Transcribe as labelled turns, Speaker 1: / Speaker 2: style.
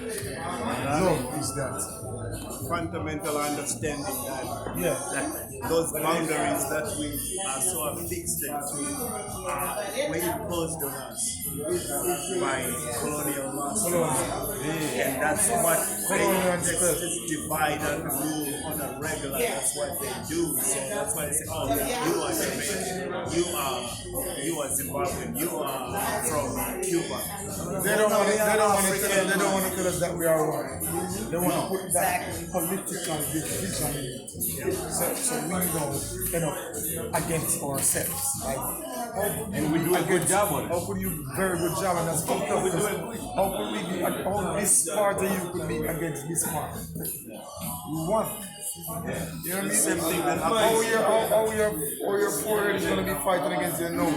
Speaker 1: Love is that.
Speaker 2: Fundamental understanding that
Speaker 1: Yeah.
Speaker 2: those boundaries that we are so affixed to were imposed on us by colonial masters. And that's what
Speaker 1: Colonial
Speaker 2: they divide and rule on a regular. That's what they do. So that's why they say, oh, you are Jamaican, you are Zimbabwean, you are from Cuba.
Speaker 1: They don't want to. They don't want to tell. They don't want to tell us that we are one. They want to put that political division in it. So we know, against ourselves. Like,
Speaker 3: And we do a good job on it.
Speaker 1: how could you very good job and that's fucked up? How could we be? How this part of you could be against this part? We won. You know what I mean?
Speaker 2: Same thing that
Speaker 1: How your forehead is gonna be fighting against your nose.